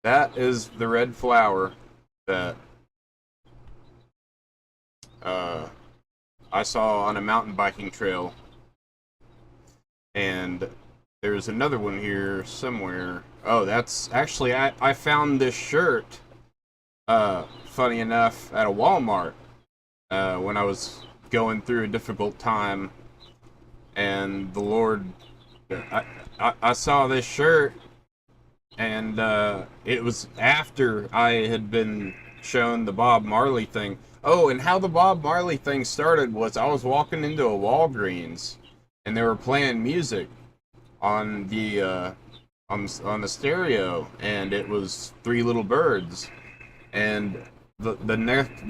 That is the red flower that uh, I saw on a mountain biking trail. And there's another one here somewhere. Oh, that's actually, I found this shirt, funny enough, at a Walmart when I was going through a difficult time. And the Lord, I saw this shirt, and it was after I had been shown the Bob Marley thing. Oh, and how the Bob Marley thing started was I was walking into a Walgreens, and they were playing music on the on the stereo, and it was Three Little Birds. And the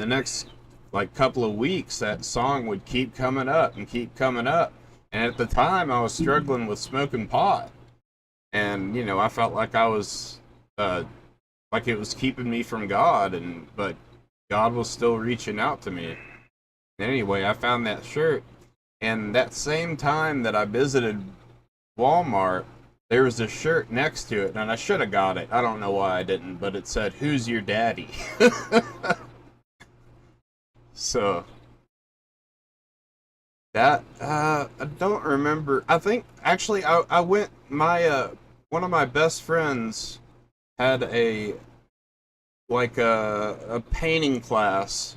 next like couple of weeks, that song would keep coming up and keep coming up. And at the time, I was struggling with smoking pot, and I felt like I was like it was keeping me from God, and but God was still reaching out to me. Anyway, I found that shirt, and that same time that I visited Walmart, there was a shirt next to it, and I should have got it. I don't know why I didn't, but it said, "Who's your daddy?" So that I don't remember. I think actually I went my one of my best friends had a like a painting class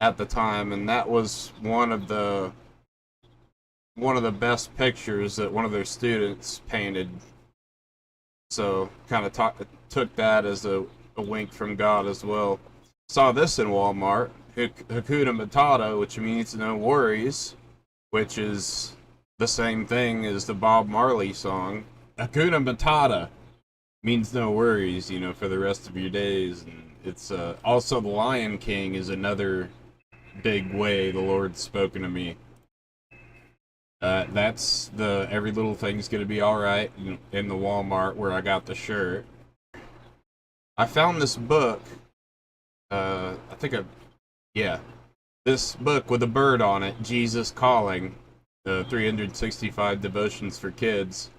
at the time, and that was one of the best pictures that one of their students painted. So kind of took that as a wink from God as well. Saw this in Walmart, Hakuna Matata, which means no worries, which is the same thing as the Bob Marley song. Hakuna Matata means no worries, for the rest of your days. And it's also the Lion King is another big way the Lord's spoken to me. That's the every little thing's gonna be all right in the Walmart where I got the shirt. I found this book. I think yeah, this book with a bird on it, Jesus Calling, 365 devotions for kids,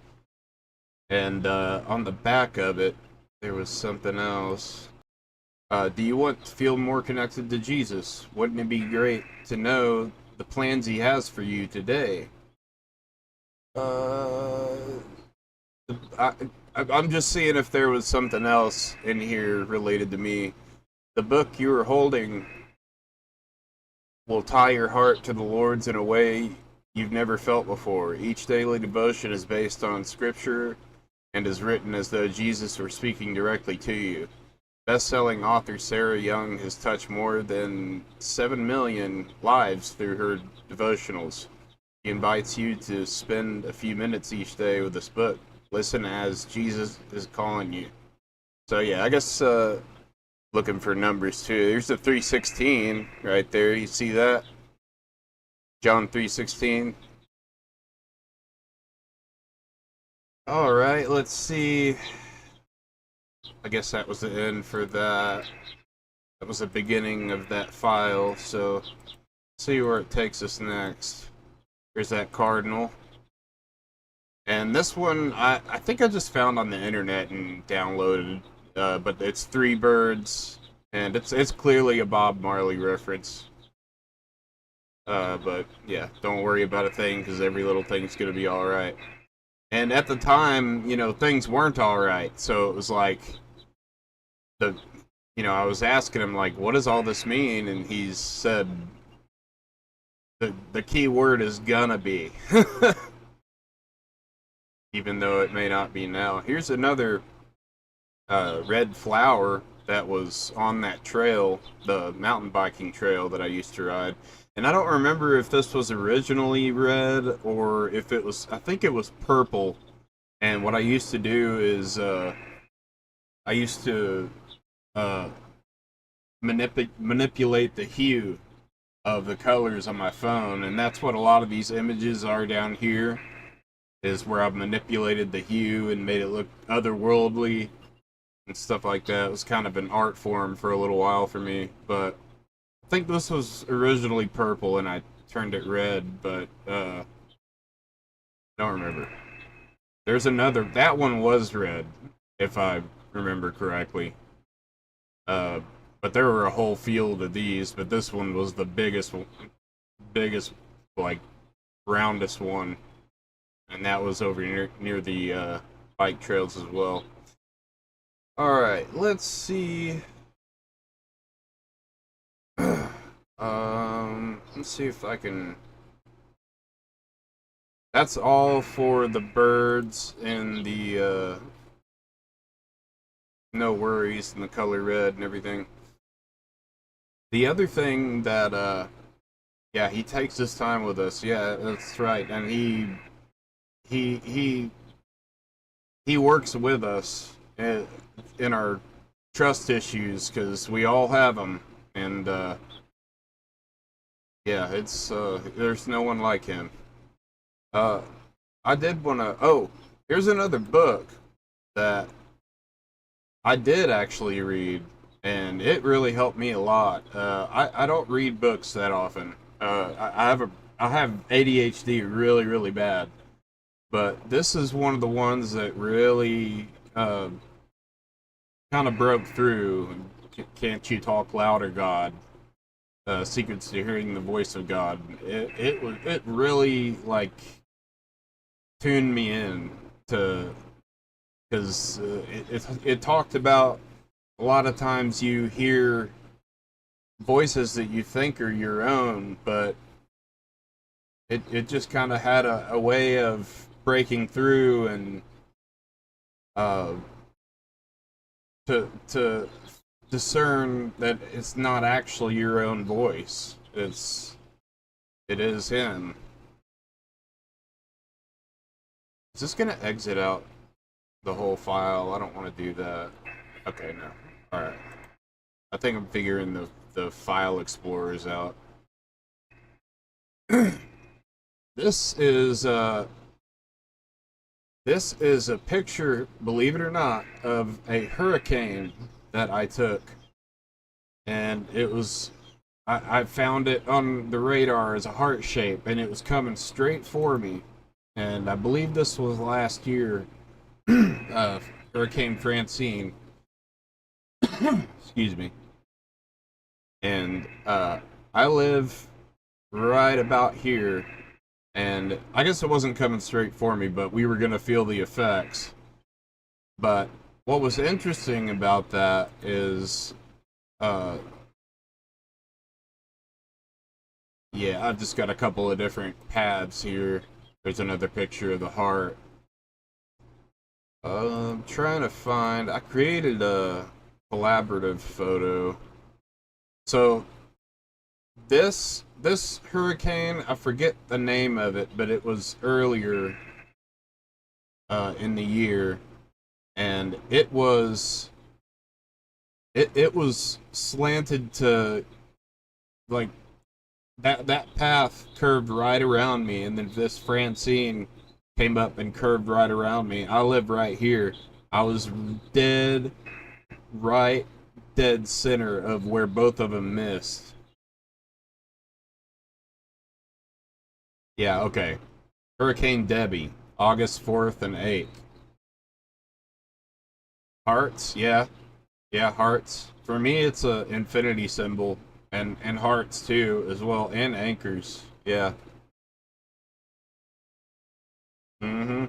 and on the back of it there was something else. Do you want to feel more connected to Jesus? Wouldn't it be great to know the plans He has for you today? Uh, I, I'm just seeing if there was something else in here related to me. The book you are holding will tie your heart to the Lord's in a way you've never felt before. Each daily devotion is based on Scripture and is written as though Jesus were speaking directly to you. Best-selling author Sarah Young has touched more than 7 million lives through her devotionals. He invites you to spend a few minutes each day with this book. Listen as Jesus is calling you. So yeah, I guess looking for numbers too. There's the 316 right there. You see that? John 3:16. All right, let's see. I guess that was the end for that. That was the beginning of that file. So see where it takes us next. There's that cardinal. And this one, I think I just found on the internet and downloaded, but it's three birds, and it's clearly a Bob Marley reference. But yeah, don't worry about a thing because every little thing's gonna be all right. And at the time, things weren't all right, so it was like the, I was asking him like, what does all this mean? And he's said the key word is gonna be. Even though it may not be now. Here's another red flower that was on that trail, the mountain biking trail that I used to ride. And I don't remember if this was originally red or if it was, I think it was purple. And what I used to do is I used to uh, manipulate the hue of the colors on my phone. And that's what a lot of these images are down here, is where I've manipulated the hue and made it look otherworldly and stuff like that. It was kind of an art form for a little while for me, but I think this was originally purple and I turned it red, but don't remember. There's another, that one was red, if I remember correctly. Uh, but there were a whole field of these, but this one was the biggest, like, roundest one, and that was over near the bike trails as well. All right, let's see. Let's see if I can. That's all for the birds and the no worries and the color red and everything. The other thing that yeah, he takes his time with us. Yeah, that's right, and he he he works with us in our trust issues because we all have them, and yeah, it's there's no one like him. Uh, I did want to. Oh, here's another book that I did actually read, and it really helped me a lot. I don't read books that often. I have ADHD really bad, but this is one of the ones that really kind of broke through. Can't you talk louder, God? Secrets to hearing the voice of God. It really like tuned me in to because it talked about a lot of times you hear voices that you think are your own, but it just kind of had a way of breaking through and uh, to discern that it's not actually your own voice. It is him. Is this gonna exit out the whole file? I don't want to do that. Okay, no. All right. I think I'm figuring the file explorers out. This is this is a picture, believe it or not, of a hurricane that I took, and it was I found it on the radar as a heart shape, and it was coming straight for me, and I believe this was last year, Hurricane Francine. Excuse me. And I live right about here, and I guess it wasn't coming straight for me, but we were gonna feel the effects. But what was interesting about that is, uh, yeah, I've just got a couple of different paths here. There's another picture of the heart. I'm trying to find. I created a collaborative photo. So this hurricane, I forget the name of it, but it was earlier in the year, and it was slanted to like that path curved right around me, and then this Francine came up and curved right around me. I live right here. I was dead right dead center of where both of them missed. Yeah, okay. Hurricane Debbie, August 4th and 8th. Hearts, yeah. Yeah, hearts. For me, it's a infinity symbol, and hearts too, as well, and anchors. Yeah. Mm-hmm.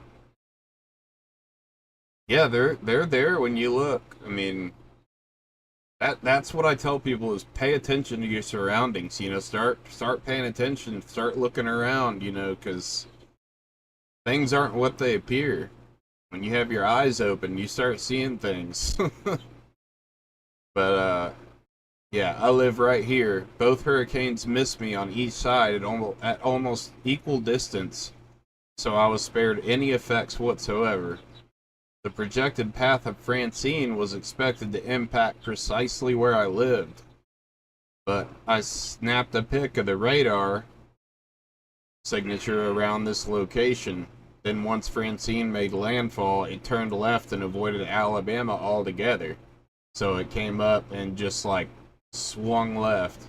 Yeah, they're there when you look. I mean, that's what I tell people is pay attention to your surroundings. You know, start paying attention, start looking around. You know, because things aren't what they appear. When you have your eyes open, you start seeing things. But yeah, I live right here. Both hurricanes missed me on each side at almost equal distance, so I was spared any effects whatsoever. The projected path of Francine was expected to impact precisely where I lived, but I snapped a pic of the radar signature around this location. Then once Francine made landfall, it turned left and avoided Alabama altogether. So it came up and just like swung left.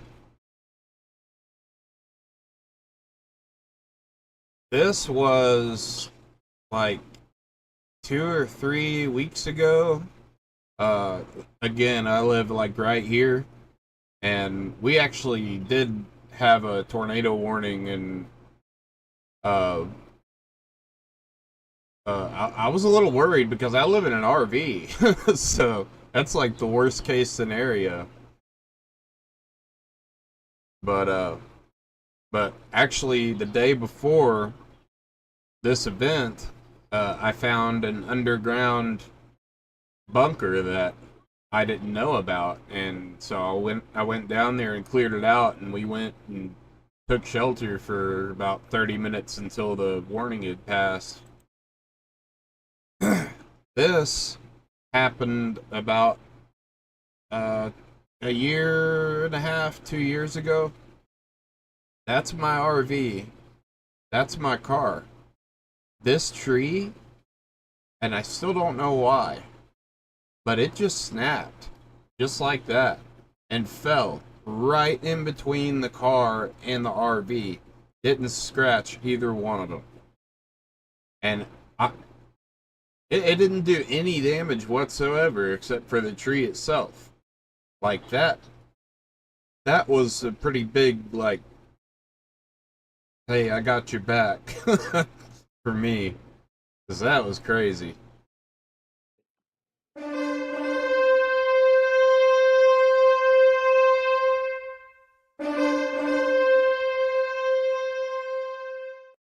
This was like 2 or 3 weeks ago. Uh, again, I live like right here, and we actually did have a tornado warning, and uh, I was a little worried because I live in an RV, so that's like the worst case scenario. But but actually, the day before this event, I found an underground bunker that I didn't know about, and so I went down there and cleared it out, and we went and took shelter for about 30 minutes until the warning had passed. This happened about uh, a year and a half, 2 years ago. That's my RV. That's my car. This tree, and I still don't know why, but it just snapped, just like that, and fell right in between the car and the RV. Didn't scratch either one of them, and I, it didn't do any damage whatsoever except for the tree itself. Like that, that was a pretty big like, hey, I got your back for me, because that was crazy.